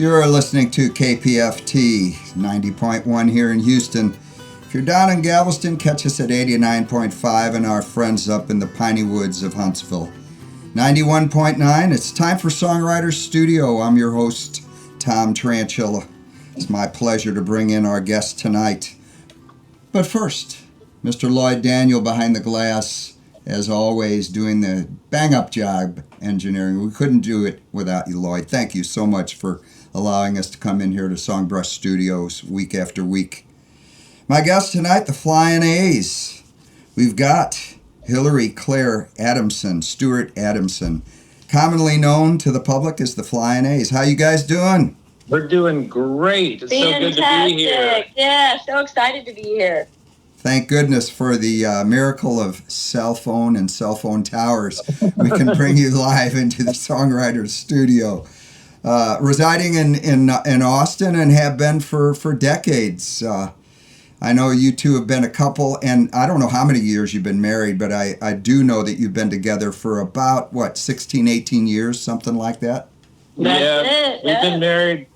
You're listening to KPFT 90.1 here in Houston. If you're down in Galveston, catch us at 89.5 and our friends up in the piney woods of Huntsville. 91.9, it's time for Songwriters Studio. I'm your host, Tom Tranchilla. It's my pleasure to bring in our guest tonight. But first, Mr. Lloyd Daniel behind the glass, as always, doing the bang-up job engineering. We couldn't do it without you, Lloyd. Thank you so much for allowing us to come in here to Songbrush Studios week after week. My guests tonight, the Flyin A's. We've got Hillary Claire Adamson, Stuart Adamson, commonly known to the public as the Flyin A's. How you guys doing? We're doing great. It's Fantastic. So good to be here. Yeah, so excited to be here. Thank goodness for the miracle of cell phone and cell phone towers. We can bring you live into the Songwriters Studio. Residing in Austin and have been for decades. I know you two have been a couple, and I don't know how many years you've been married, but I do know that you've been together for about, 16, 18 years, something like that? We've been married,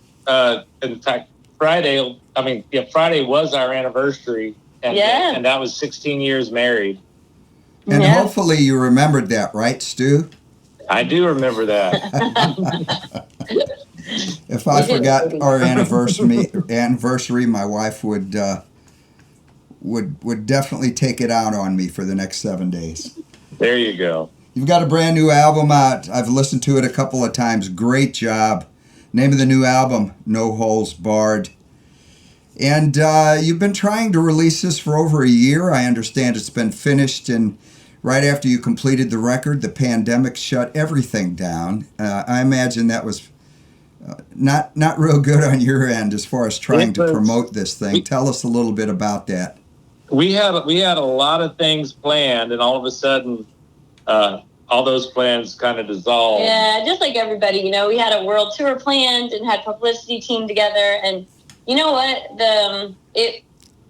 in fact, Friday was our anniversary, and that was 16 years married. And hopefully you remembered that, right, Stu? I do remember that. If I forgot our anniversary, my wife would definitely take it out on me for the next 7 days. There you go. You've got a brand new album out. I've listened to it a couple of times. Great job. Name of the new album, No Holes Barred. And you've been trying to release this for over a year. I understand it's been finished, and right after you completed the record, the pandemic shut everything down. I imagine that was not real good on your end as far as trying to promote this thing. Tell us a little bit about that. We had a lot of things planned, and all of a sudden, all those plans kind of dissolved. Yeah, just like everybody, we had a world tour planned and had publicity team together, and you know what?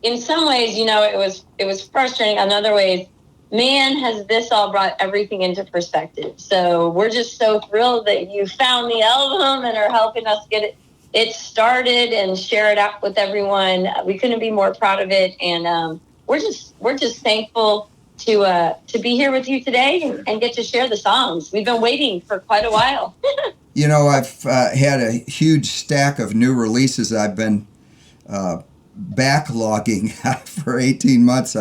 In some ways, it was frustrating. In other ways, man, has this all brought everything into perspective. So we're just so thrilled that you found the album and are helping us get it started and share it out with everyone. We couldn't be more proud of it, and we're just thankful to be here with you today and get to share the songs. We've been waiting for quite a while. I've had a huge stack of new releases I've been backlogging for 18 months.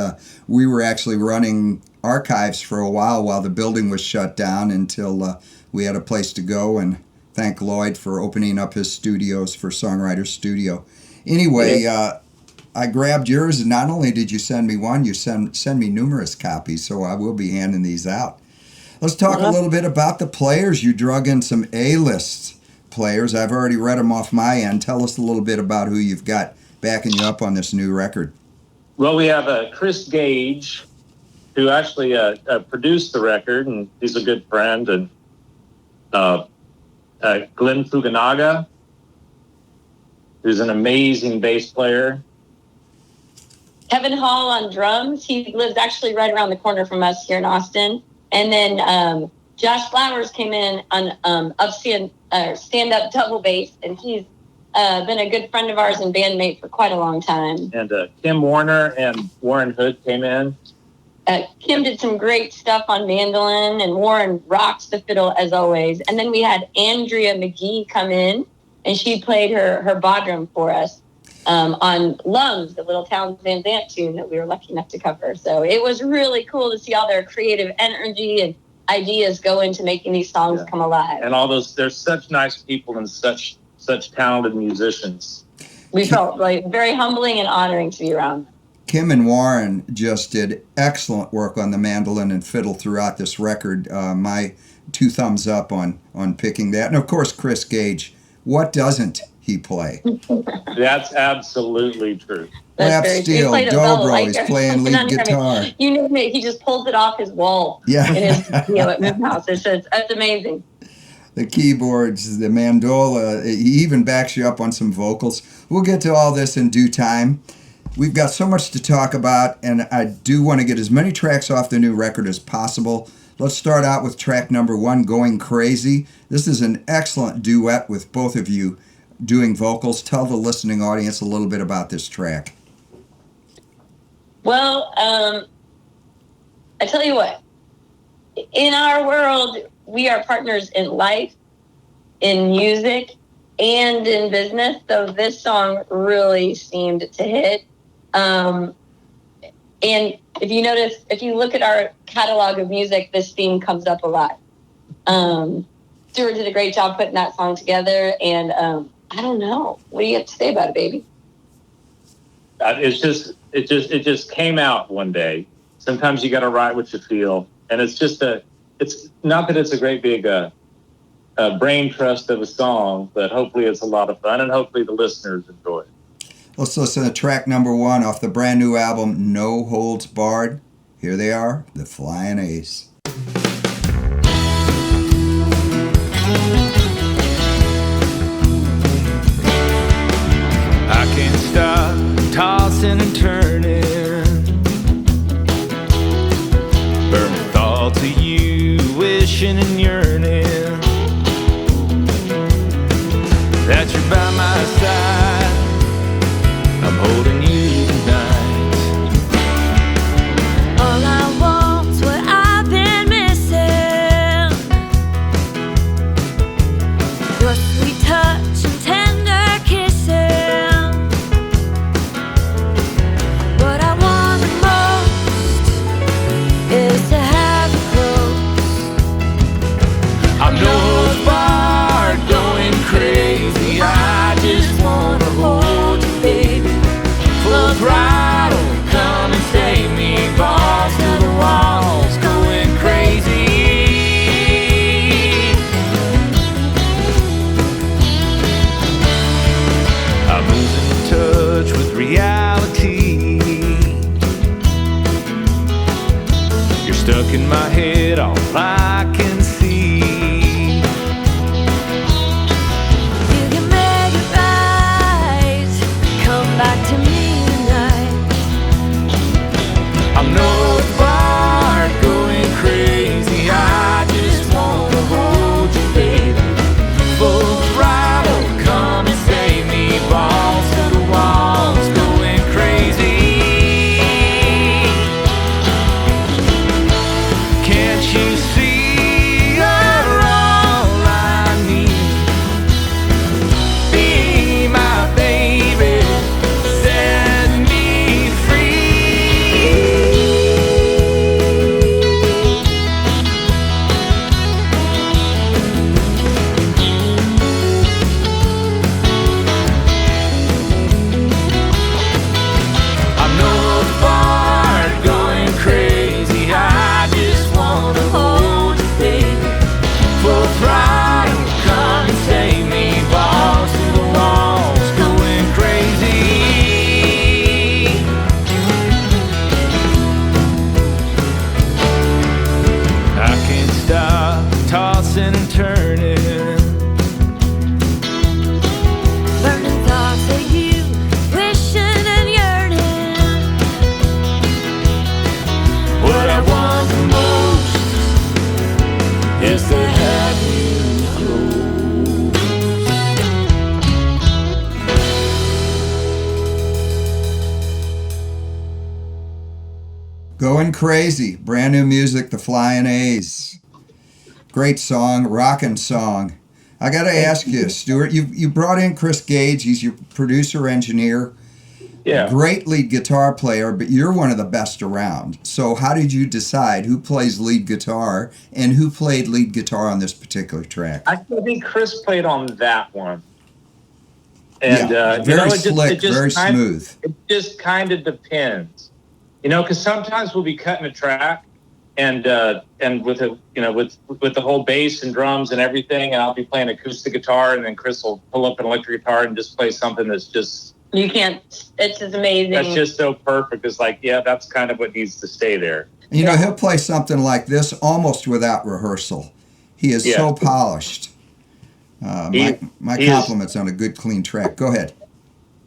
We were actually running archives for a while the building was shut down until we had a place to go, and thank Lloyd for opening up his studios for Songwriters Studio. Anyway, I grabbed yours, and not only did you send me one, you send me numerous copies, so I will be handing these out. Let's talk a little bit about the players. You drug in some A-list players. I've already read them off my end. Tell us a little bit about who you've got backing you up on this new record. Well, we have Chris Gage, who actually produced the record, and he's a good friend, and Glenn Fuganaga, who's an amazing bass player. Kevin Hall on drums. He lives actually right around the corner from us here in Austin. And then Josh Flowers came in on stand-up double bass, and he's been a good friend of ours and bandmate for quite a long time. And Kim Warner and Warren Hood came in. Kim did some great stuff on mandolin, and Warren rocks the fiddle as always. And then we had Andrea McGee come in, and she played her bodrum for us on Lungs, the Little Towns Van Zandt tune that we were lucky enough to cover. So it was really cool to see all their creative energy and ideas go into making these songs come alive. And all those, they're such nice people and such talented musicians. We felt like very humbling and honoring to be around. Kim and Warren just did excellent work on the mandolin and fiddle throughout this record. My 2 thumbs up on picking that. And of course, Chris Gage. What doesn't he play? That's absolutely true. Lap steel, dobro, he's playing lead guitar. You name it, he just pulls it off his wall. Yeah. In his at his house. It's amazing. The keyboards, the mandola, he even backs you up on some vocals. We'll get to all this in due time. We've got so much to talk about, and I do want to get as many tracks off the new record as possible. Let's start out with track number 1, Going Crazy. This is an excellent duet with both of you. doing vocals. Tell the listening audience a little bit about this track. Well, I tell you what, in our world, we are partners in life, in music, and in business. So this song really seemed to hit. And if you notice, if you look at our catalog of music, this theme comes up a lot. Stuart did a great job putting that song together, and I don't know. What do you have to say about it, baby? It just came out one day. Sometimes you got to write what you feel, and it's not that it's a great big brain trust of a song, but hopefully it's a lot of fun, and hopefully the listeners enjoy it. Let's listen to track number 1 off the brand new album, No Holds Barred. Here they are, the Flyin A's. I can't stop tossing and turning, burning thoughts of you, wishing and yearning that you're by my side. I'm holding you tonight. All I want's what I've been missing, your sweet touch and tender kissing. What I want the most is to have you close. I'm no barred, going crazy. I just wanna hold you, baby. Full throttle, come and save me. Balls to the walls, going crazy. I'm losing touch with reality. You're stuck in my head, all I can see. You can make it right. Come back to me tonight. I'm no barred, going crazy. I just wanna hold you, baby. Full throttle, come and save me. Balls to the walls, going crazy. Can't you see you're all I need? Be my baby, set me free. I'm no barred, going crazy. I just wanna hold you, baby. Full throttle, come and save me. Balls to the walls, going crazy. I can't stop tossing and turning, Burning thoughts of you, wishing and yearning. what I want the most is to have you Going Crazy, brand new music, the Flyin A's. Great song, rockin' song. I got to ask you, Stuart, you brought in Chris Gage. He's your producer, engineer, Yeah. great lead guitar player, but you're one of the best around. So how did you decide who plays lead guitar and who played lead guitar on this particular track? I think Chris played on that one. And very slick, very smooth. It just kind of depends, because sometimes we'll be cutting a track, and with with the whole bass and drums and everything, and I'll be playing acoustic guitar, and then Chris will pull up an electric guitar and just play something that's just You can't. It's just amazing. that's just so perfect. It's like, yeah, that's kind of what needs to stay there. He'll play something like this almost without rehearsal. He is so polished. My compliments on a good, clean track. Go ahead.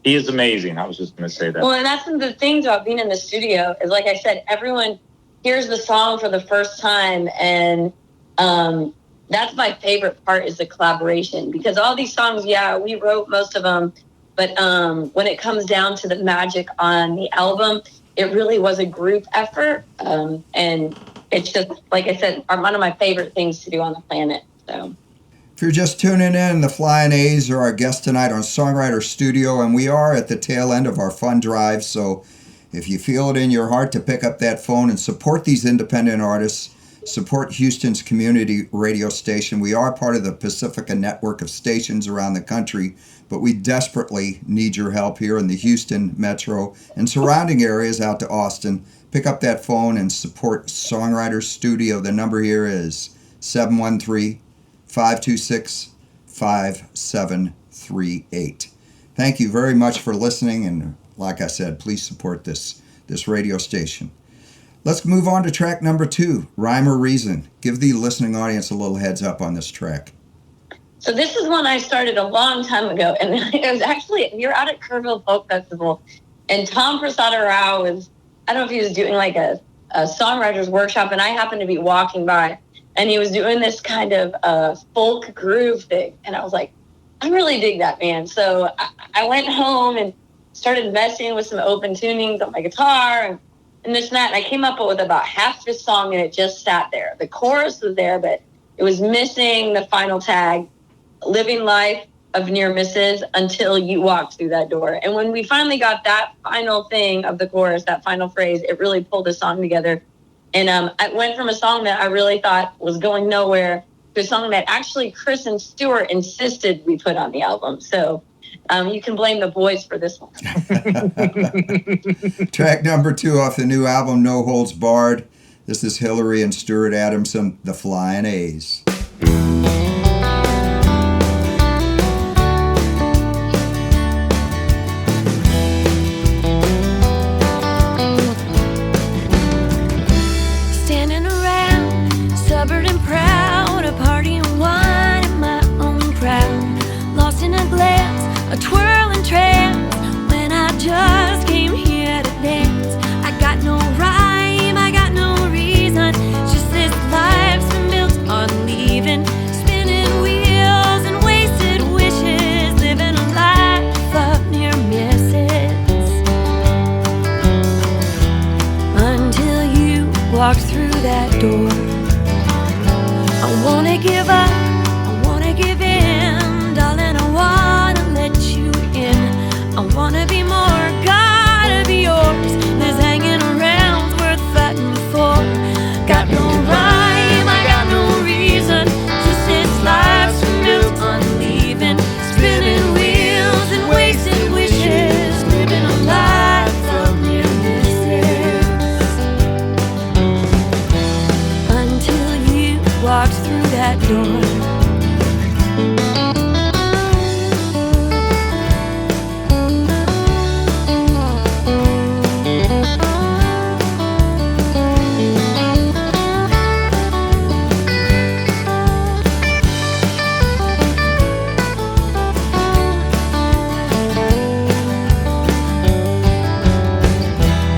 He is amazing. I was just going to say that. Well, and that's one of the things about being in the studio is, like I said, everyone hears the song for the first time, and that's my favorite part, is the collaboration, because all these songs, yeah, we wrote most of them, but when it comes down to the magic on the album, it really was a group effort, and it's just, like I said, one of my favorite things to do on the planet. So If you're just tuning in, the Flyin A's are our guest tonight on Songwriter Studio, and we are at the tail end of our fund drive. So if you feel it in your heart to pick up that phone and support these independent artists, support Houston's community radio station. We are part of the Pacifica network of stations around the country, but we desperately need your help here in the Houston metro and surrounding areas out to Austin. Pick up that phone and support Songwriter Studio. The number here is 713-526-5738. Thank you very much for listening, and like I said, please support this radio station. Let's move on to track number 2, Rhyme or Reason. Give the listening audience a little heads up on this track. So this is one I started a long time ago, and it was actually, we were out at Kerrville Folk Festival, and Tom Tranchilla was, I don't know if he was doing like a songwriter's workshop, and I happened to be walking by, and he was doing this kind of folk groove thing, and I was like, I really dig that, man. So I went home and started messing with some open tunings on my guitar, and this and that, and I came up with about half the song, and it just sat there. The chorus was there, but it was missing the final tag, living life of near misses until you walked through that door. And when we finally got that final thing of the chorus, that final phrase, it really pulled the song together. And I went from a song that I really thought was going nowhere to a song that actually Chris and Stuart insisted we put on the album. So you can blame the boys for this one. Track number 2 off the new album, No Holds Barred. This is Hillary and Stuart Adamson, the Flyin A's. Standing around, stubborn and proud, a party and wine in my own crowd, lost in a glance, a twirling trance, when I just came here to dance. I got no rhyme, I got no reason, just this life's been built on leaving, spinning wheels and wasted wishes, living a life of near misses, until you walked through that door. I wanna give up, I wanna give in, darling, I wanna let you in. I wanna be more, gotta be yours. This hanging around's worth fighting for. Got no rhyme, I got no reason, just this life's been built on leaving, spinning wheels and wasted wishes, living a life of near misses, until you walked through that door.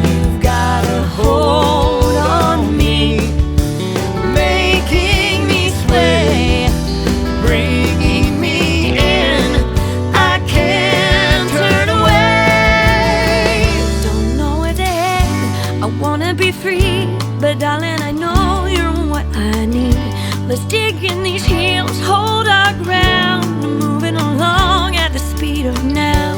You've got a hold on me, making me sway, bringing me in. I can't turn away. Don't know what's ahead, I wanna be free, but darling, I know you're what I need. Let's dig in these heels, hold our ground, moving along at the speed of now.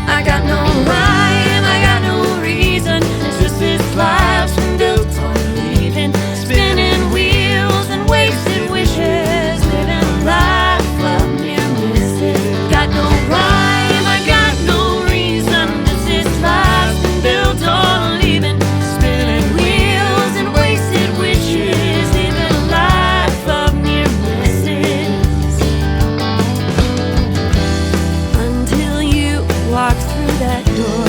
I got no rhyme, I got no reason, it's just this life's been built on leaving, spinning wheels and wasted wishes, living a life of near misses. Got no rhyme, I got no reason, just this life's been built on leaving, spinning wheels and wasted wishes, living a life of near misses, until you walk through that door.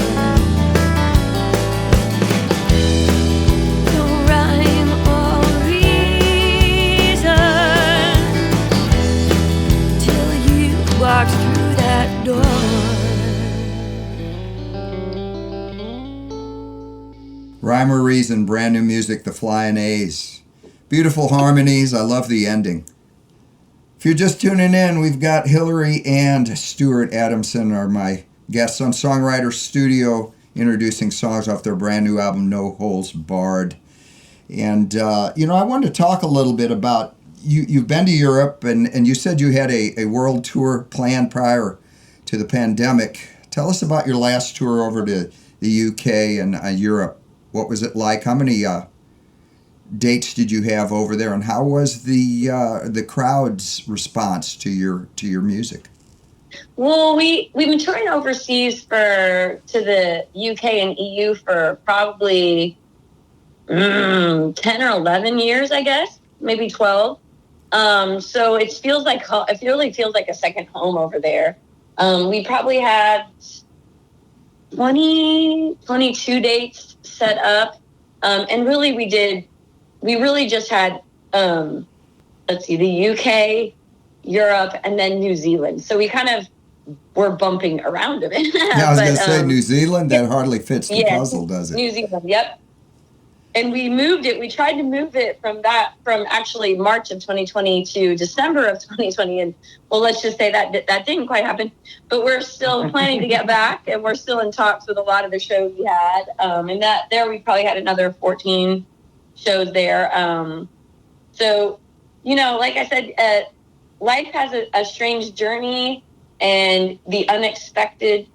No rhyme or reason, till you walk through that door. Rhyme or Reason, brand new music, the Flyin A's. Beautiful harmonies. I love the ending. If you're just tuning in, we've got Hillary and Stuart Adamson are my guests on Songwriter Studio, introducing songs off their brand new album, No Holds Barred. And, I wanted to talk a little bit about, you've been to Europe, and you said you had a world tour planned prior to the pandemic. Tell us about your last tour over to the UK and Europe. What was it like? How many dates did you have over there, and how was the crowd's response to your music? Well, we've been touring overseas to the UK and EU for probably 10 or 11 years, I guess, maybe 12. So it really feels like a second home over there. We probably had 22 dates set up, and really we really just had the UK, Europe, and then New Zealand. So we kind of were bumping around a bit. Yeah, I was going to say New Zealand. That hardly fits the puzzle, does it? New Zealand, yep. And we moved it. We tried to move it from actually March of 2020 to December of 2020. And well, let's just say that didn't quite happen. But we're still planning to get back, and we're still in talks with a lot of the shows we had. And there we probably had another 14 shows there. So, like I said, life has a strange journey, and the unexpected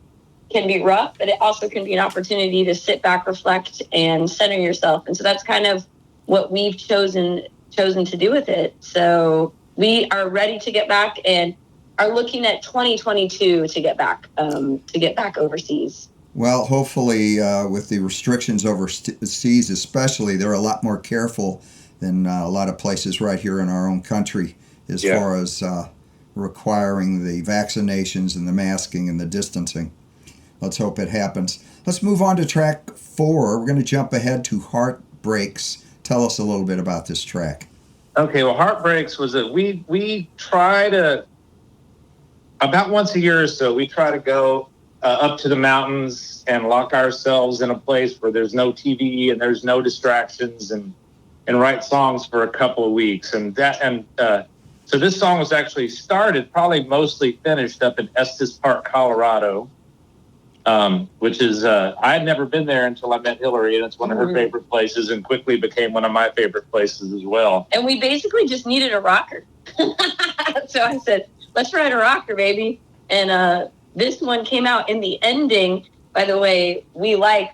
can be rough, but it also can be an opportunity to sit back, reflect, and center yourself. And so that's kind of what we've chosen to do with it. So we are ready to get back and are looking at 2022 to get back overseas. Well, hopefully, with the restrictions overseas especially, they're a lot more careful than a lot of places right here in our own country as far as requiring the vaccinations and the masking and the distancing. Let's hope it happens. Let's move on to track 4. We're going to jump ahead to Heartbreaks. Tell us a little bit about this track. Okay, well, Heartbreaks was we try to, about once a year or so, we try to go up to the mountains and lock ourselves in a place where there's no TV and there's no distractions, and write songs for a couple of weeks. So this song was actually started, probably mostly finished up in Estes Park, Colorado. Which is, I had never been there until I met Hillary, and it's one of her favorite places, and quickly became one of my favorite places as well. And we basically just needed a rocker. So I said, let's write a rocker, baby. And this one came out in the ending, by the way,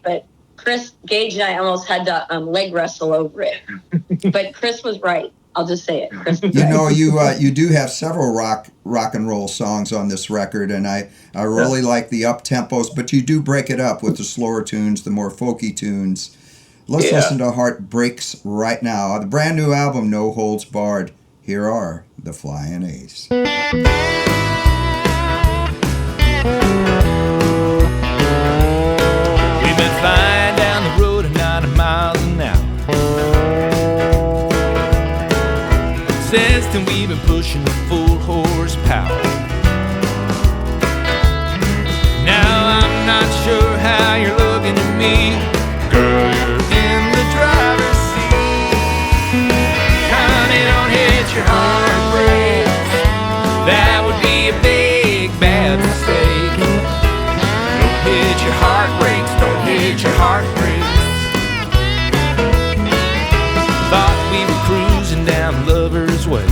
but Chris Gage and I almost had to leg wrestle over it. But Chris was right. I'll just say it. Chris was right. You do have several rock and roll songs on this record, and I really like the up tempos, but you do break it up with the slower tunes, the more folky tunes. Let's listen to Heartbreaks right now. The brand new album, No Holds Barred. Here are the Flyin' A's. We've been flying down the road at 90 miles an hour. Since then we've been pushing the full horsepower. Now I'm not sure how you're looking at me, girl, you're in the driver's seat. Honey, don't hit your heartbreaks, that would be a big bad mistake. Don't hit your heartbreaks, don't hit your heartbreaks. Thought we were cruising down Lover's Way.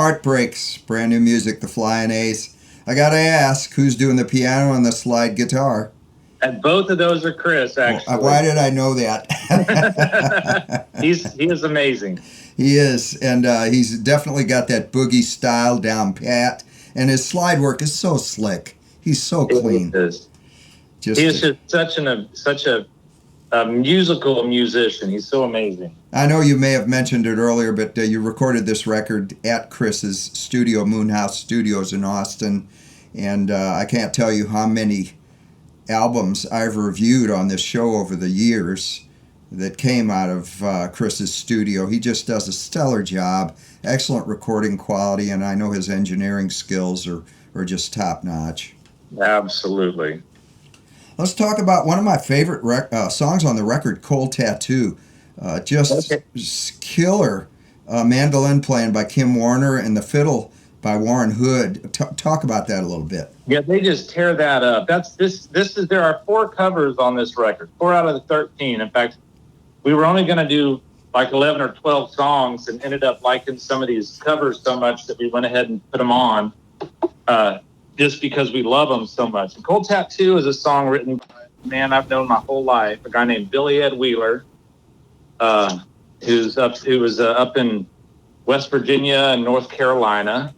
Heartbreaks, brand new music, the Flyin A's. I gotta ask, who's doing the piano and the slide guitar? And both of those are Chris, actually. Why did I know that? He is amazing. He is, and he's definitely got that boogie style down pat, and his slide work is so slick. He's so clean. He is just such a musical musician. He's so amazing. I know you may have mentioned it earlier, but you recorded this record at Chris's studio, Moonhouse Studios in Austin, and I can't tell you how many albums I've reviewed on this show over the years that came out of Chris's studio. He just does a stellar job, excellent recording quality, and I know his engineering skills are just top-notch. Absolutely. Let's talk about one of my favorite songs on the record, Cold Tattoo. Killer mandolin playing by Kim Warner and the fiddle by Warren Hood. Talk about that a little bit. Yeah, they just tear that up. There are 4 covers on this record, 4 out of the 13. In fact, we were only going to do like 11 or 12 songs and ended up liking some of these covers so much that we went ahead and put them on just because we love them so much. And Cold Tattoo is a song written by a man I've known my whole life, a guy named Billy Ed Wheeler, who was up in West Virginia and North Carolina.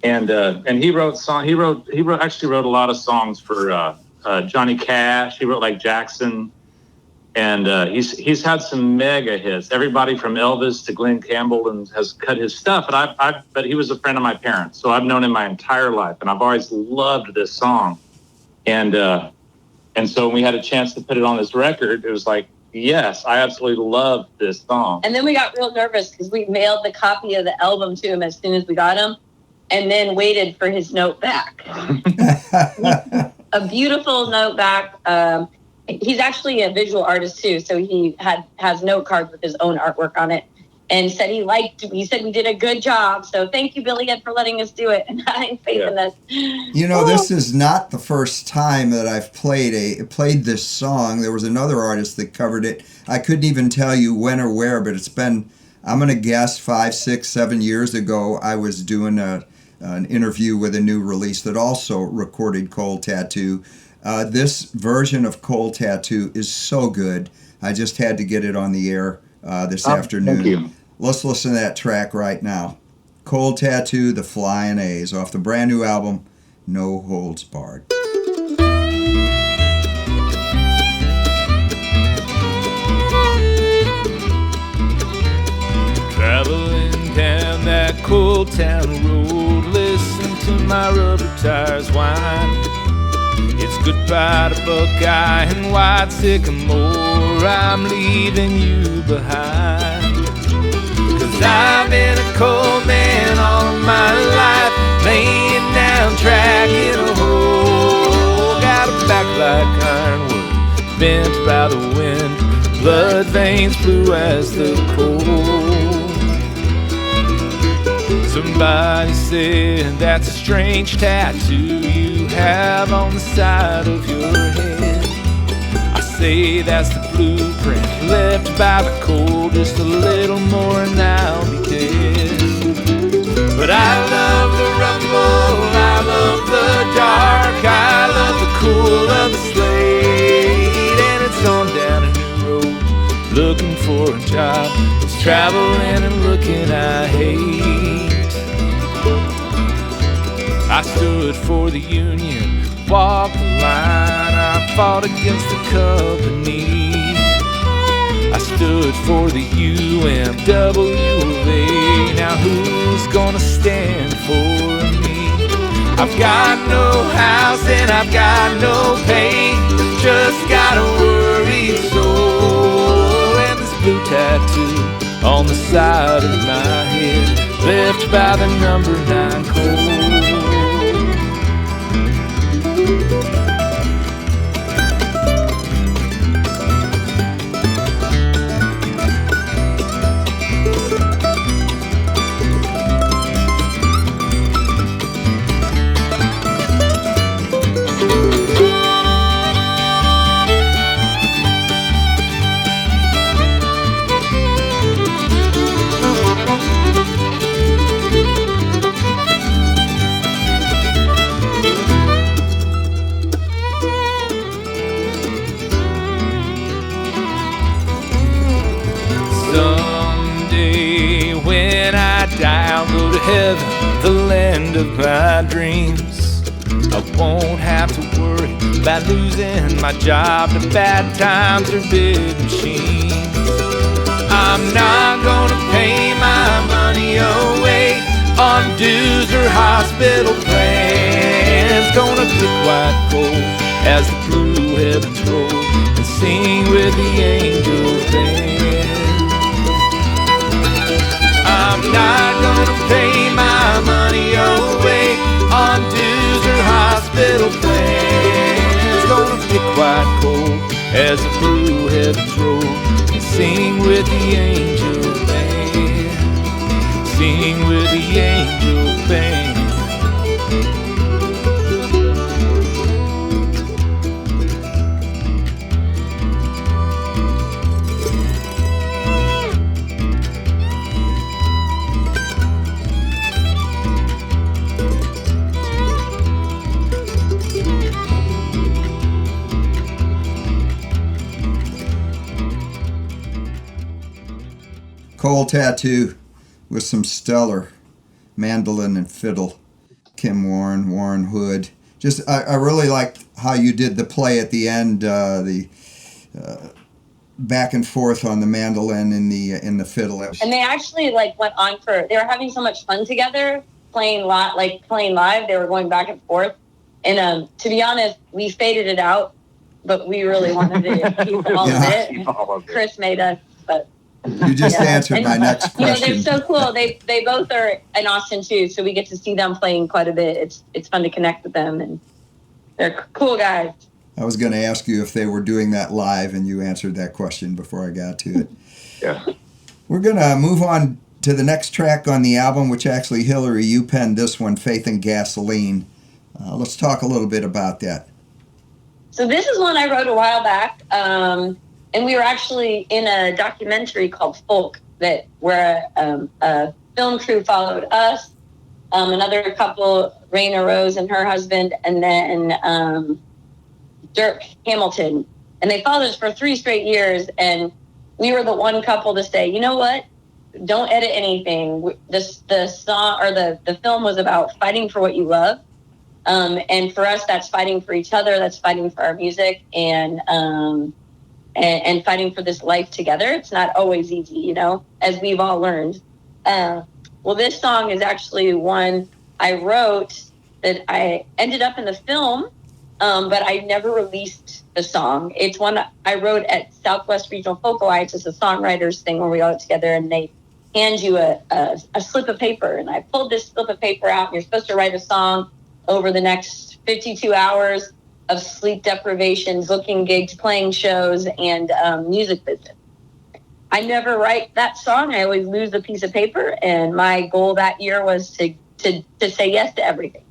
And he actually wrote a lot of songs for Johnny Cash. He wrote like Jackson. And he's had some mega hits. Everybody from Elvis to Glenn Campbell and has cut his stuff. But he was a friend of my parents, so I've known him my entire life, and I've always loved this song. And so when we had a chance to put it on this record, it was like, yes, I absolutely love this song. And then we got real nervous because we mailed the copy of the album to him as soon as we got him, and then waited for his note back. A beautiful note back. He's actually a visual artist too, so he has note cards with his own artwork on it, and said he said we did a good job. So thank you, Billy Ed, for letting us do it and having faith in us. You know, this is not the first time that I've played this song. There was another artist that covered it. I couldn't even tell you when or where, but it's been, I'm gonna guess 5, 6, 7 years ago. I was doing an interview with a new release that also recorded Cold Tattoo. This version of Cold Tattoo is so good. I just had to get it on the air this afternoon. Thank you. Let's listen to that track right now. Cold Tattoo, the Flyin A's, off the brand new album, No Holds Barred. Traveling down that cold town road, listen to my rubber tires whine. It's goodbye to Buckeye and White Sycamore, I'm leaving you behind. 'Cause I've been a cold man all of my life, laying down track in a hole. Got a back like ironwood, bent by the wind, blood veins blue as the coal. Somebody said that's a strange tattoo you have on the side of your head. I say that's the blueprint left by the cold, just a little more and I'll be dead. But I love the rumble, I love the dark, I love the cool of the slate. And it's on down a new road, looking for a job, it's traveling and looking I hate. I stood for the union, walked the line, I fought against the company. I stood for the UMW of A, now who's gonna stand for me? I've got no house and I've got no pay, just got a worried soul. And this blue tattoo on the side of my head, left by the number 9 cold. heaven, the land of my dreams. I won't have to worry about losing my job to bad times or big machines. I'm not gonna pay my money away on dues or hospital plans. Gonna pick white gold as the blue heavens roll and sing with the angel band. I'm not gonna pay my money away on dues or hospital plans. Gonna pick white gold as the blue heavens roll and sing with the angel band. Sing with the angel band. Cold Tattoo with some stellar mandolin and fiddle. Kim Warren, Warren Hood. Just, I really liked how you did the play at the end, the back and forth on the mandolin and in the fiddle. And they actually like went on for, they were having so much fun together, playing live. They were going back and forth. And to be honest, we faded it out, but we really wanted to keep all of it. Chris made us, but you just answered my next question. They're so cool. They both are in Austin too, so we get to see them playing quite a bit. It's fun to connect with them, and they're cool guys. I was going to ask you if they were doing that live, and you answered that question before I got to it. Yeah. We're going to move on to the next track on the album, which actually, Hillary, you penned this one, Faith and Gasoline. Let's talk a little bit about that. So this is one I wrote a while back. And we were actually in a documentary called Folk where a film crew followed us, another couple, Raina Rose and her husband, and then Dirk Hamilton. And they followed us for 3 straight years. And we were the one couple to say, you know what? Don't edit anything. The song or the film was about fighting for what you love. And for us, that's fighting for each other. That's fighting for our music and fighting for this life together. It's not always easy, as we've all learned. Well, this song is actually one I wrote that I ended up in the film, but I never released the song. It's one I wrote at Southwest Regional Folk Alliance. It's a songwriters thing where we all get together and they hand you a slip of paper. And I pulled this slip of paper out, and you're supposed to write a song over the next 52 hours of sleep deprivation, booking gigs, playing shows, and music business. I never write that song. I always lose a piece of paper, and my goal that year was to say yes to everything.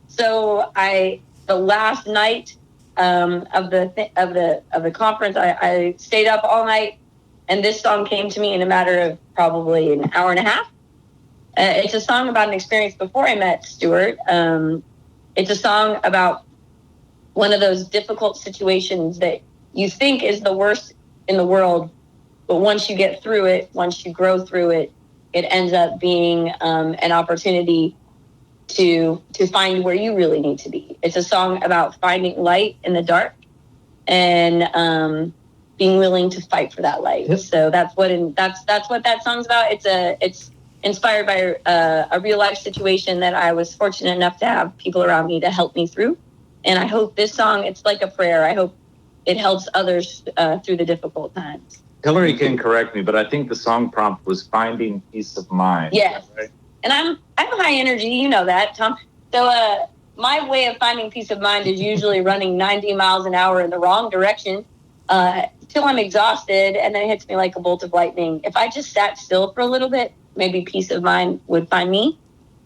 So the last night of the conference, I stayed up all night, and this song came to me in a matter of probably an hour and a half. It's a song about an experience before I met Stuart. It's a song about one of those difficult situations that you think is the worst in the world, but once you get through it, once you grow through it, it ends up being an opportunity to find where you really need to be. It's a song about finding light in the dark and being willing to fight for that light. Yep. So that's what that song's about. It's inspired by a real life situation that I was fortunate enough to have people around me to help me through. And I hope this song, it's like a prayer. I hope it helps others through the difficult times. Hillary can correct me, but I think the song prompt was finding peace of mind. Yes. Right? And I'm high energy, you know that, Tom. So my way of finding peace of mind is usually running 90 miles an hour in the wrong direction till I'm exhausted, and then it hits me like a bolt of lightning. If I just sat still for a little bit, maybe peace of mind would find me.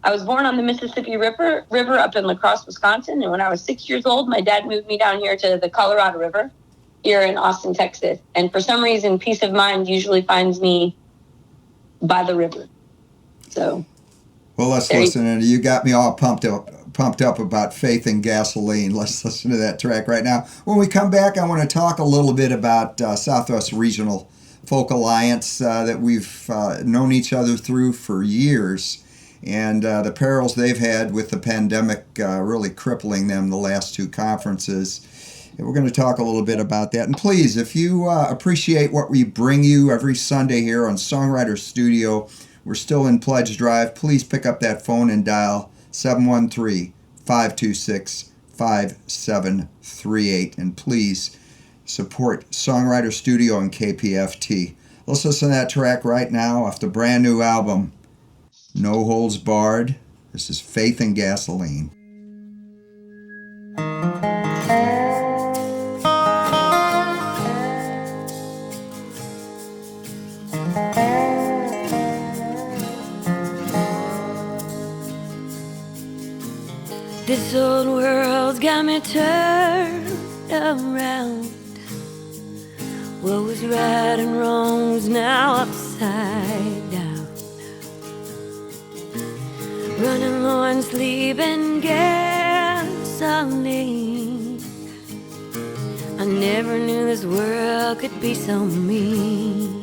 I was born on the Mississippi River up in La Crosse, Wisconsin. And when I was 6 years old, my dad moved me down here to the Colorado River here in Austin, Texas. And for some reason, peace of mind usually finds me by the river. So. Well, let's listen. And you got me all pumped up about Faith and Gasoline. Let's listen to that track right now. When we come back, I want to talk a little bit about Southwest Regional Folk Alliance that we've known each other through for years. and the perils they've had with the pandemic really crippling them the last two conferences. And we're going to talk a little bit about that. And please, if you appreciate what we bring you every Sunday here on Songwriter Studio, we're still in Pledge Drive. Please pick up that phone and dial 713-526-5738. And please support Songwriter Studio and KPFT. Let's listen to that track right now off the brand new album, No Holds Barred. This is Faith and Gasoline. This old world's got me turned around. What was right and wrong's now upside down. Running low on sleep and gasoline. I never knew this world could be so mean.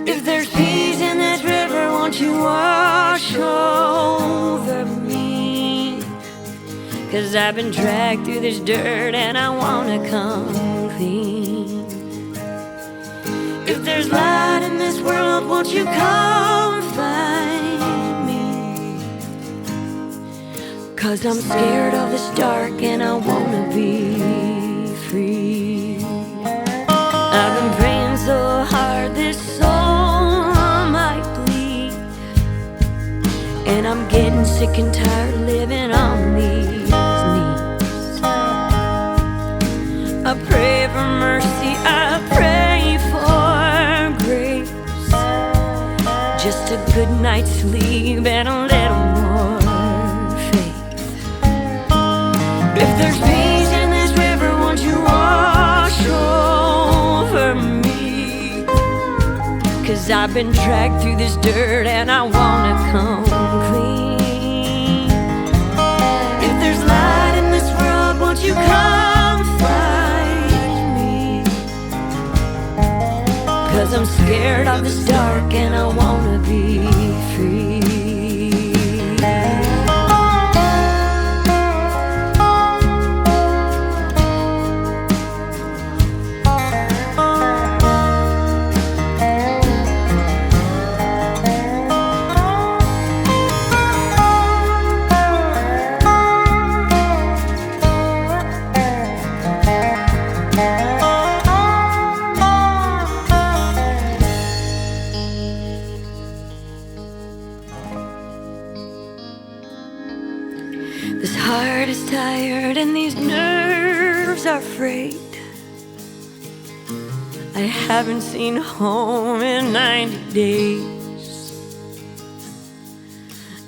If there's peace in this river, won't you wash over me? 'Cause I've been dragged through this dirt and I wanna come clean. If there's light in this world, won't you come find me? 'Cause I'm scared of this dark and I wanna be free. I've been praying so hard this soul might bleed, and I'm getting sick and tired of living on these knees. I pray for mercy, I pray for grace, just a good night's sleep and a little more faith. If there's peace in this river, won't you wash over me? 'Cause I've been dragged through this dirt and I wanna come clean. If there's light in this world, won't you come find me? 'Cause I'm scared of this dark and I wanna be free. This heart is tired and these nerves are frayed. I haven't seen home in 90 days.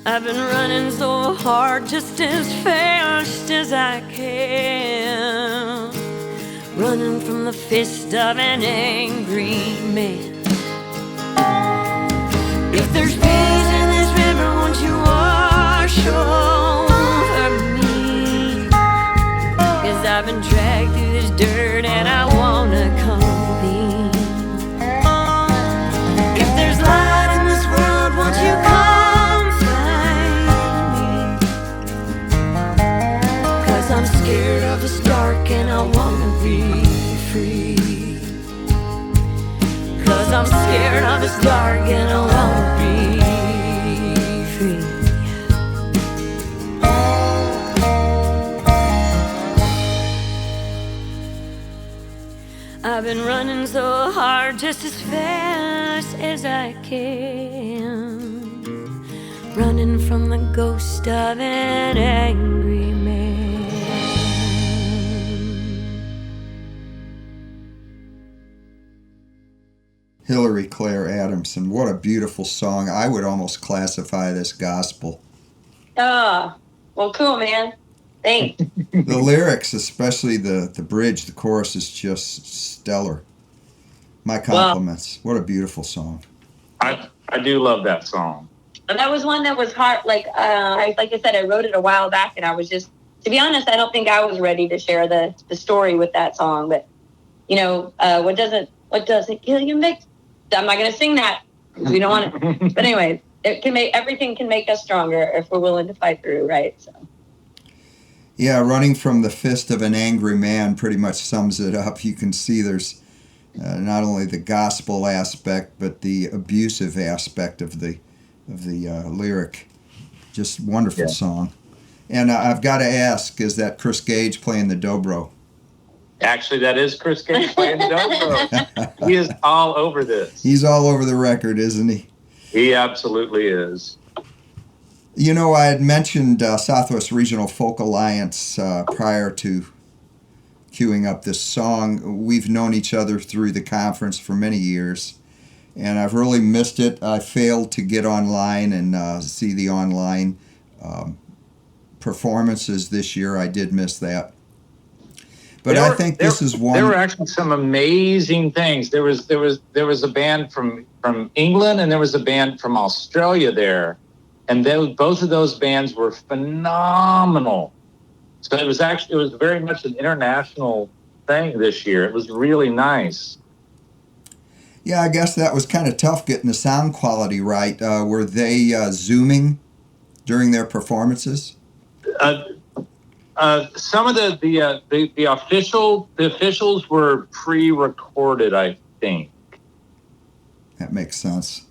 I've been running so hard just as fast as I can, running from the fist of an angry man. If there's peace in this river, won't you wash over me? 'Cause I've been dragged through this dirt and I wanna come clean. If there's light in this world, won't you come find me? 'Cause I'm scared of this dark and I wanna be free. 'Cause I'm scared of this dark and I wanna be free. I've been running so hard just as fast as I can, running from the ghost of an angry man. Hillary Claire Adamson, what a beautiful song. I would almost classify this gospel. Oh, well, cool, man. Thanks. The lyrics, especially the bridge, the chorus is just stellar. My compliments. What a beautiful song. I do love that song. And that was one that was hard. Like I said, I wrote it a while back, and I was just, to be honest, I don't think I was ready to share the story with that song. But you know, what doesn't kill you makes. I'm not gonna sing that. We don't want it. But anyways, everything can make us stronger if we're willing to fight through, right? So. Yeah, running from the fist of an angry man pretty much sums it up. You can see there's not only the gospel aspect, but the abusive aspect of the lyric. Just wonderful song. And I've got to ask, is that Chris Gage playing the dobro? Actually, that is Chris Gage playing the dobro. He is all over this. He's all over the record, isn't he? He absolutely is. You know, I had mentioned Southwest Regional Folk Alliance prior to queuing up this song. We've known each other through the conference for many years, and I've really missed it. I failed to get online and see the online performances this year. I did miss that. But I think this is one. There were actually some amazing things. There was a band from England, and there was a band from Australia there, and both of those bands were phenomenal. So it was very much an international thing this year. It was really nice. Yeah, I guess that was kind of tough getting the sound quality right. Were they Zooming during their performances? Some of the officials were pre-recorded, I think. That makes sense.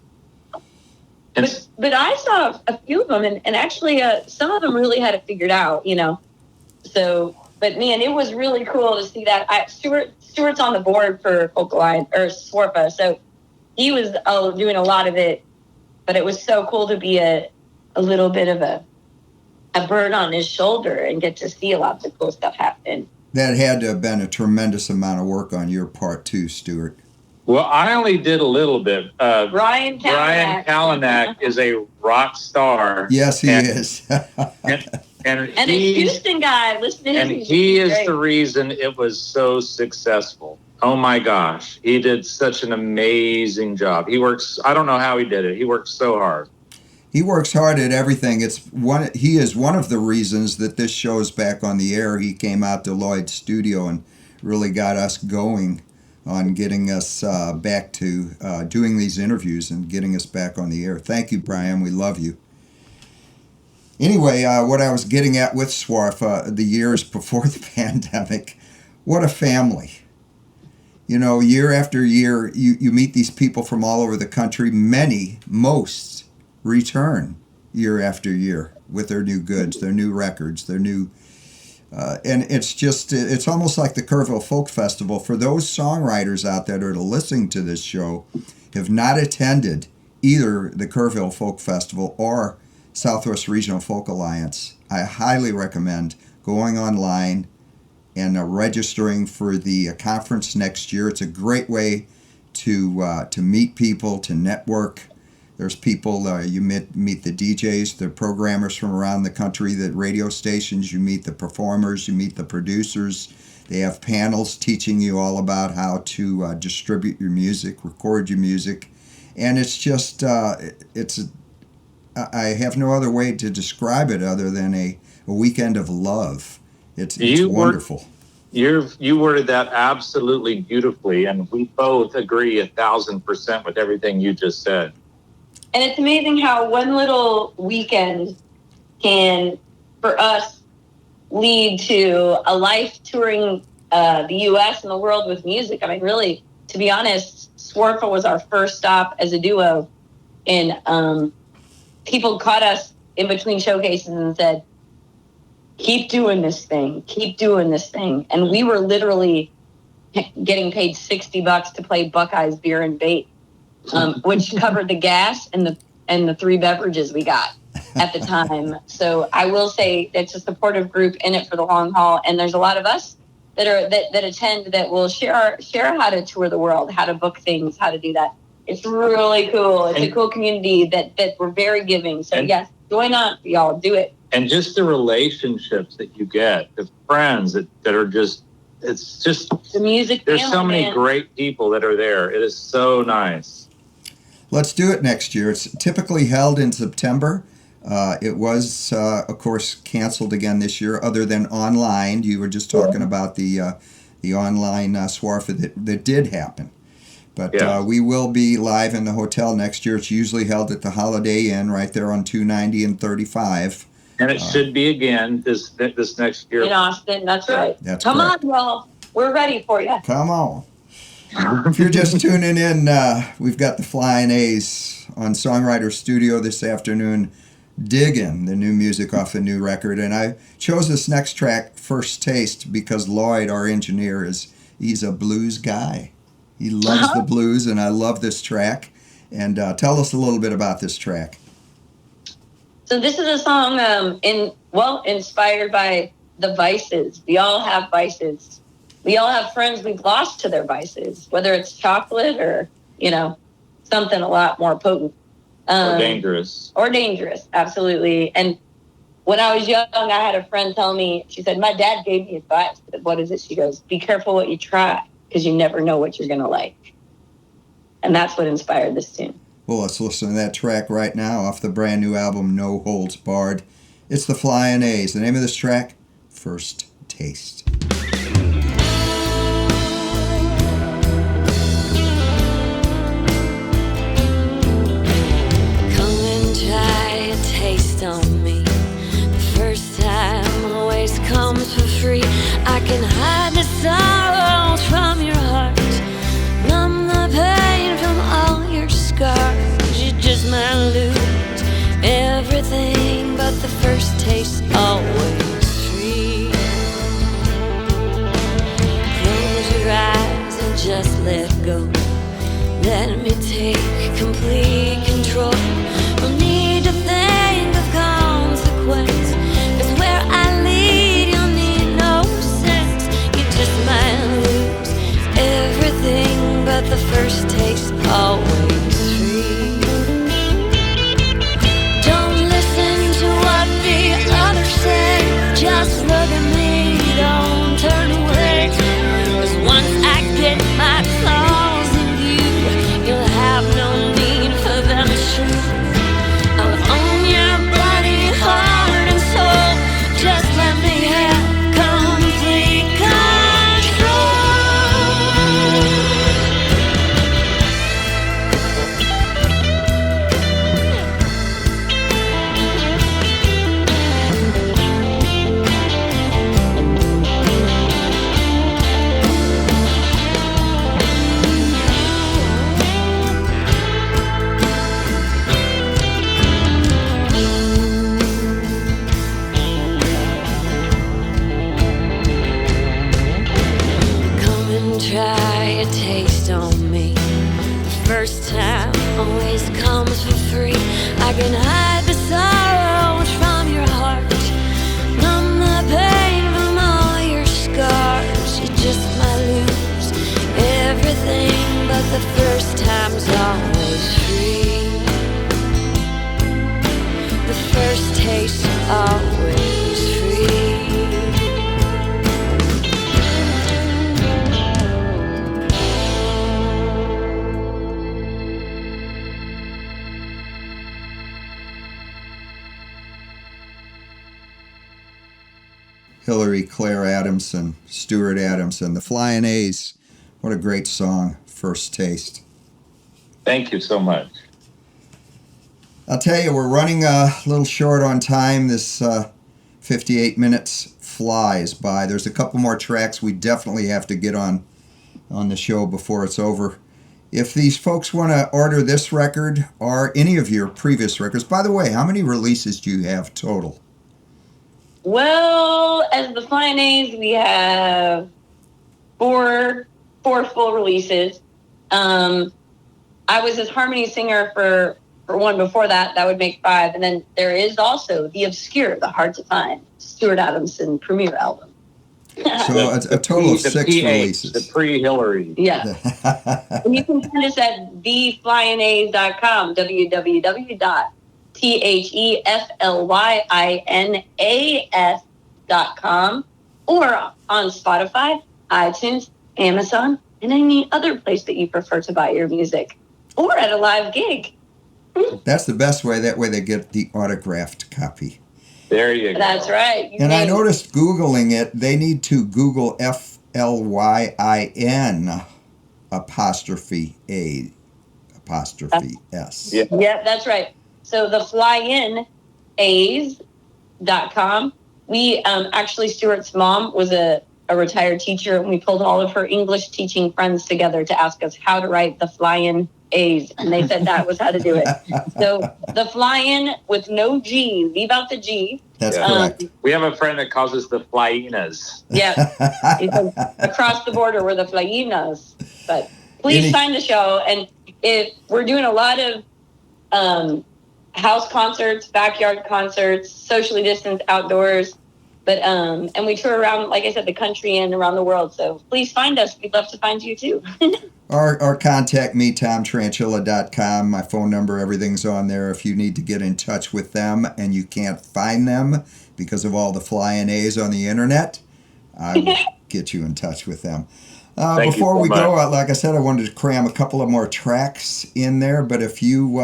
But I saw a few of them, and actually some of them really had it figured out, you know. So, but man, it was really cool to see that. Stuart's on the board for Folk Alliance, or SWRFA, so he was doing a lot of it. But it was so cool to be a little bit of a bird on his shoulder and get to see lots of cool stuff happen. That had to have been a tremendous amount of work on your part too, Stuart. Well, I only did a little bit. Brian Kalanick is a rock star. Yes, he is. and a Houston guy. Listen to his and music. he is the reason it was so successful. Oh my gosh, he did such an amazing job. I don't know how he did it. He worked so hard. He works hard at everything. He is one of the reasons that this show is back on the air. He came out to Lloyd's studio and really got us going on getting us back to doing these interviews and getting us back on the air. Thank you, Brian. We love you. Anyway, what I was getting at with SWRFA, the years before the pandemic, what a family. You know, year after year, you meet these people from all over the country. Most return year after year with their new goods, their new records, their new... and it's almost like the Kerrville Folk Festival. For those songwriters out there that are listening to this show, have not attended either the Kerrville Folk Festival or Southwest Regional Folk Alliance, I highly recommend going online and registering for the conference next year. It's a great way to meet people, to network. There's people, you meet the DJs, the programmers from around the country, the radio stations, you meet the performers, you meet the producers. They have panels teaching you all about how to distribute your music, record your music. And it's just, I have no other way to describe it other than a weekend of love. It's wonderful. You worded that absolutely beautifully, and we both agree 1,000% with everything you just said. And it's amazing how one little weekend can, for us, lead to a life touring the U.S. and the world with music. I mean, really, to be honest, SWRFA was our first stop as a duo. And people caught us in between showcases and said, keep doing this thing, keep doing this thing. And we were literally getting paid $60 to play Buckeye's Beer and Bait. Which covered the gas and the three beverages we got at the time. So I will say it's a supportive group in it for the long haul, and there's a lot of us that attend that will share how to tour the world, how to book things, how to do that. It's really cool. It's a cool community that we're very giving. So yes, join up, y'all, do it. And just the relationships that you get, the friends that are just. It's just the music. There's so many great people that are there. It is so nice. Let's do it next year. It's typically held in September. It was, of course, canceled again this year, other than online. You were just talking about the online SWRFA that did happen. But Yeah. we will be live in the hotel next year. It's usually held at the Holiday Inn right there on 290 and 35. And it should be again this next year. In Austin, that's right. That's Come correct. on, y'all. We're ready for you. Come on. If you're just tuning in, we've got the Flyin A's on Songwriter Studio this afternoon, digging the new music off the new record. And I chose this next track, First Taste, because Lloyd, our engineer, he's a blues guy. He loves the blues, and I love this track. And tell us a little bit about this track. So this is a song inspired by the vices. We all have vices. We all have friends we've lost to their vices, whether it's chocolate or, something a lot more potent. Or dangerous. Or dangerous, absolutely. And when I was young, I had a friend tell me, she said, my dad gave me advice. I said, what is it? She goes, be careful what you try, because you never know what you're going to like. And that's what inspired this tune. Well, let's listen to that track right now off the brand new album, No Holds Barred. It's the Flyin A's. The name of this track, First Taste. Come and try a taste on me. The first time always comes for free. I can hide the sorrows from your heart, numb the pain from all your scars. You just might lose everything, but the first taste always free. Close your eyes and just let go. Let me take complete control. No need to think of consequence, 'cause where I lead you'll need no sense. You just might lose everything, but the first taste always free. Don't listen to what the others say, just look at me, don't turn away. 'Cause once I get my claws in you, you'll have no need for them to shoot. I'll own your body, heart, and soul. Just let me have complete control. Come and try a taste on me. The first time always comes for free. I can hide the sorrows from your heart, numb the pain from all your scars. You just might lose everything, but the first time's always free. The first taste always free. Hillary Claire Adamson, Stuart Adamson, the Flyin A's. What a great song, First Taste. Thank you so much. I'll tell you, we're running a little short on time. This 58 minutes flies by. There's a couple more tracks we definitely have to get on the show before it's over. If these folks want to order this record or any of your previous records, by the way, how many releases do you have total? Well, as the Flyin A's, we have four full releases. I was his harmony singer for one before that. That would make 5. And then there is also the obscure, the hard to find, Stuart Adamson premiere album. So it's a total of 6 releases. The pre-Hillary. Yeah. And you can find us at theflyinAs.com, www.theflyinas.com, or on Spotify, iTunes, Amazon, and any other place that you prefer to buy your music, or at a live gig. That's the best way. That way they get the autographed copy. There you go. That's right. And I noticed Googling it, they need to Google Flyin apostrophe A apostrophe S. Yeah. Yep, that's right. So the FlyinAs.com. We actually, Stuart's mom was a retired teacher, and we pulled all of her English teaching friends together to ask us how to write the Flyin A's, and they said that was how to do it. So the Flyin with no G, leave out the G. That's correct. We have a friend that calls us the Flyinas. Yeah, across the border we're the Flyinas. But please find the show, and if we're doing a lot of house concerts, backyard concerts, socially distanced outdoors. But and we tour around, like I said, the country and around the world. So please find us. We'd love to find you too. Or contact me, tomtranchilla.com. My phone number, everything's on there. If you need to get in touch with them and you can't find them because of all the Flyin A's on the internet, I will get you in touch with them. Before we go, like I said, I wanted to cram a couple of more tracks in there. But if you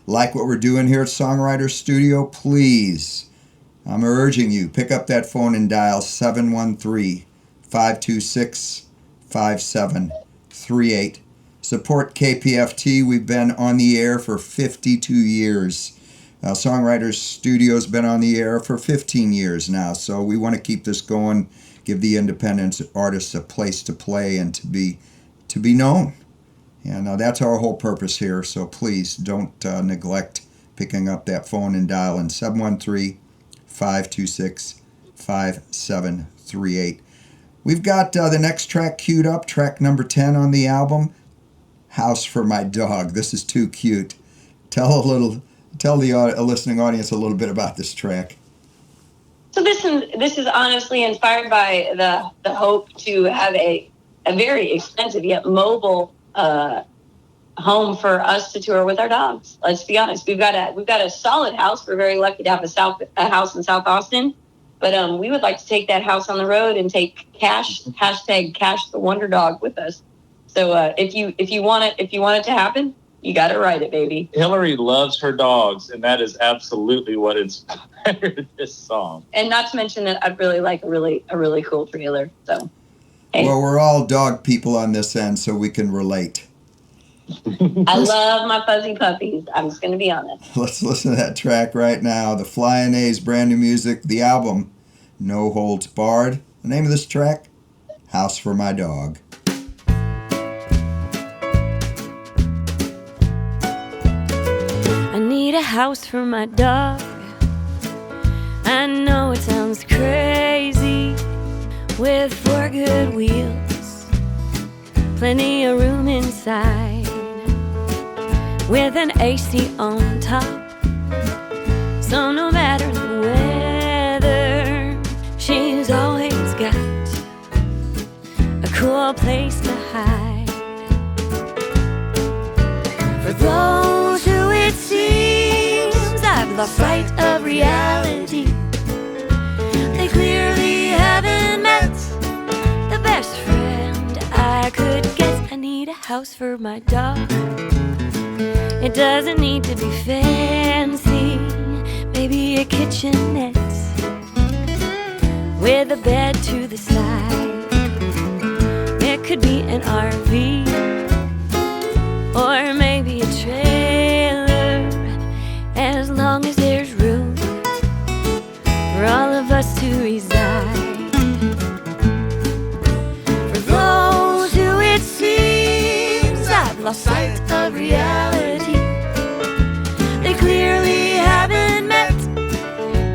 like what we're doing here at Songwriter Studio, please, I'm urging you, pick up that phone and dial 713-526-5738. Support KPFT. We've been on the air for 52 years. Songwriters Studio's been on the air for 15 years now, so we want to keep this going, give the independent artists a place to play and to be known. And that's our whole purpose here, so please don't neglect picking up that phone and dialing 713-526-5738. We've got the next track queued up, track number 10 on the album, House for My Dog. This is too cute. Tell the listening audience a little bit about this track. So this is honestly inspired by the hope to have a very expensive yet mobile home for us to tour with our dogs. Let's be honest. We've got a solid house. We're very lucky to have a house in South Austin. But we would like to take that house on the road and take Cash the Wonder Dog with us. So if you want it to happen, you got to write it, baby. Hillary loves her dogs, and that is absolutely what inspired this song. And not to mention that I'd really like a really cool trailer. So, hey. Well, we're all dog people on this end, so we can relate. I love my fuzzy puppies. I'm just going to be honest. Let's listen to that track right now. The Flyin A's brand new music, the album, No Holds Barred. The name of this track, House for My Dog. I need a house for my dog. I know it sounds crazy, with 4 good wheels, plenty of room inside, with an AC on top. So no matter the weather, she's always got a cool place to hide. For those who it seems I've lost sight of reality, they clearly haven't met the best friend I could get. I need a house for my dog. It doesn't need to be fancy, maybe a kitchenette with a bed to the side. It could be an RV or maybe a trailer, as long as there's room for all of us to reside. For those who it seems I've lost sight of reality, they clearly haven't met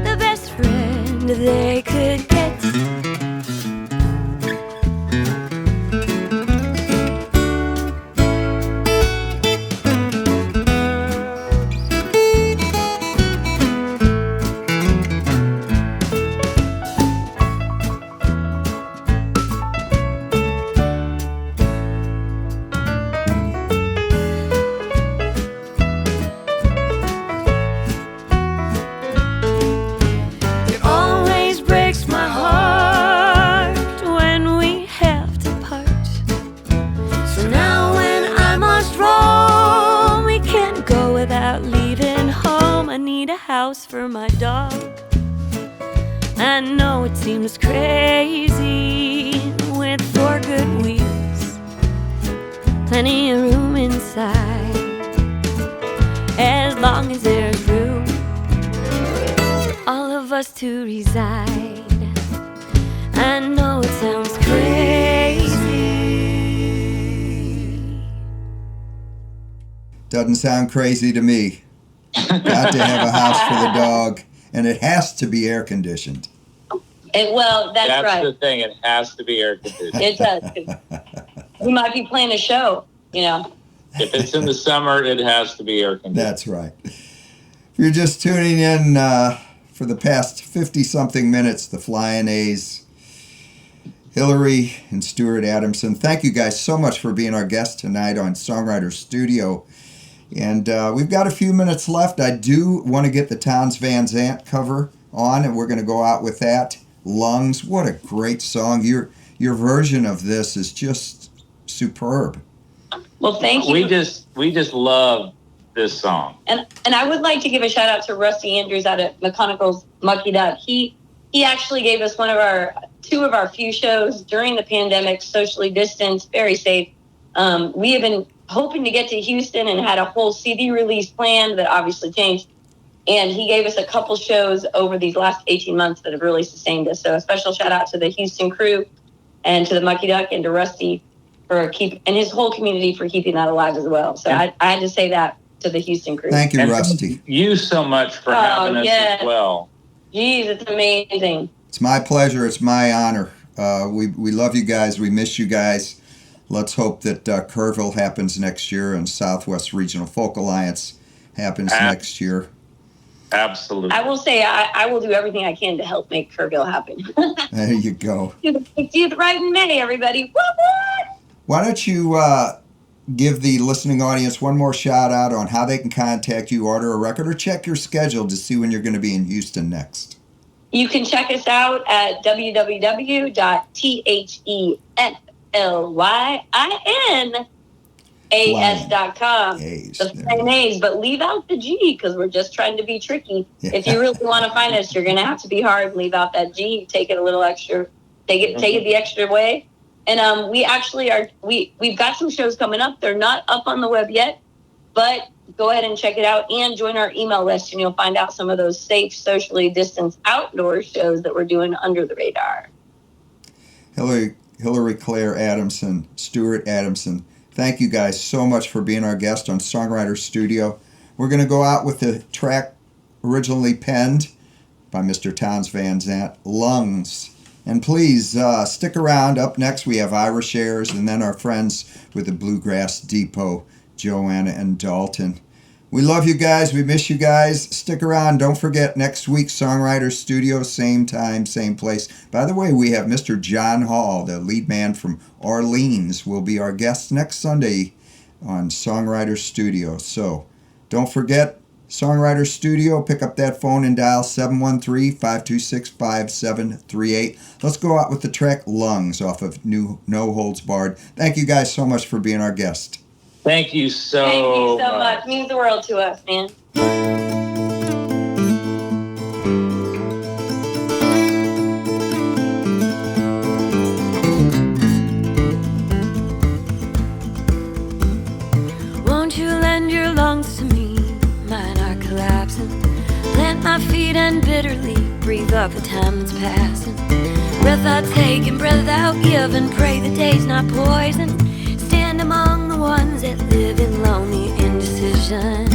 the best friend they could get. For my dog, I know it seems crazy, with 4 good wheels, plenty of room inside. As long as there's room, all of us to reside. I know it sounds crazy. Doesn't sound crazy to me. Got to have a house for the dog, and it has to be air conditioned. Well, that's right. The thing. It has to be air conditioned. It does. We might be playing a show, you know. If it's in the summer, it has to be air conditioned. That's right. If you're just tuning in for the past 50-something minutes, the Flyin A's, Hillary and Stuart Adamson, thank you guys so much for being our guest tonight on Songwriter Studio. And we've got a few minutes left. I do want to get the Townes Van Zandt cover on, and we're going to go out with that. Lungs, what a great song. Your version of this is just superb. Well, thank you. We just love this song. And I would like to give a shout out to Rusty Andrews out at McConnell's Mucky Duck. He actually gave us two of our few shows during the pandemic, socially distanced, very safe. We have been hoping to get to Houston and had a whole CD release planned that obviously changed. And he gave us a couple shows over these last 18 months that have really sustained us. So a special shout out to the Houston crew and to the Mucky Duck and to Rusty and his whole community for keeping that alive as well. So I had to say that to the Houston crew. Thank you, and Rusty. Thank you so much for having us as well. Geez, it's amazing. It's my pleasure. It's my honor. We love you guys. We miss you guys. Let's hope that Kerrville happens next year and Southwest Regional Folk Alliance happens next year. Absolutely. I will say I will do everything I can to help make Kerrville happen. There you go. See it right in May, everybody. What? Why don't you give the listening audience one more shout out on how they can contact you, order a record, or check your schedule to see when you're going to be in Houston next? You can check us out at www.THEFLYINAS.com. The Flyin A's, but leave out the G because we're just trying to be tricky. Yeah. If you really want to find us, you're going to have to be hard. Leave out that G. Take it a little extra. Take it the extra way. And we actually we've got some shows coming up. They're not up on the web yet, but go ahead and check it out and join our email list, and you'll find out some of those safe, socially distanced outdoor shows that we're doing under the radar. Hillary Claire Adamson, Stuart Adamson, thank you guys so much for being our guest on Songwriter Studio. We're going to go out with the track originally penned by Mr. Townes Van Zandt, Lungs. And please stick around. Up next, we have Irish Airs, and then our friends with the Bluegrass Depot, Joanna and Dalton. We love you guys. We miss you guys. Stick around. Don't forget, next week, Songwriter Studio, same time, same place. By the way, we have Mr. John Hall, the lead man from Orleans, will be our guest next Sunday on Songwriter Studio. So don't forget, Songwriter Studio, pick up that phone and dial 713-526-5738. Let's go out with the track Lungs off of No Holds Barred. Thank you guys so much for being our guest. Thank you so much. It means the world to us, man. Won't you lend your lungs to me? Mine are collapsing. Plant my feet and bitterly breathe up the time that's passing. Breath I take and breath out give, and pray the day's not poison. Stand among the ones that live in lonely indecision.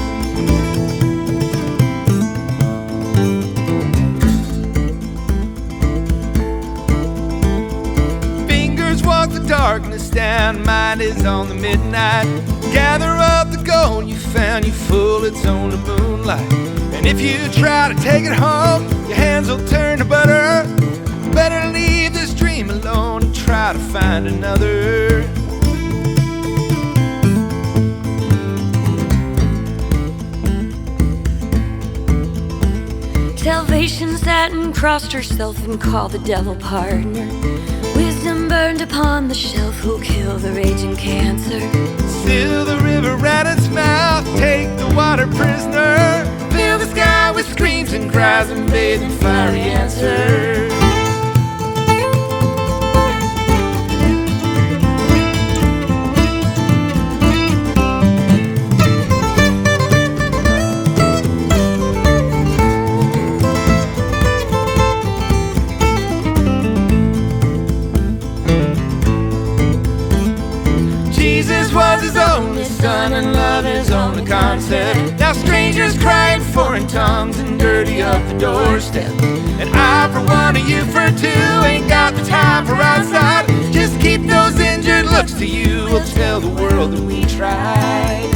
Fingers walk the darkness down, mind is on the midnight. Gather up the gold you found, you fool, it's on the moonlight. And if you try to take it home, your hands will turn to butter. Better leave this dream alone and try to find another. Salvation sat and crossed herself and called the devil partner. Wisdom burned upon the shelf, who'll kill the raging cancer. Seal the river at its mouth, take the water prisoner. Fill the sky with screams and cries and bathe in fiery answers. fun and love is only concept. Now strangers crying foreign tongues and dirty up the doorstep. And I, for one, and you for two, ain't got the time for outside. Just keep those injured looks to you. We'll tell the world that we tried.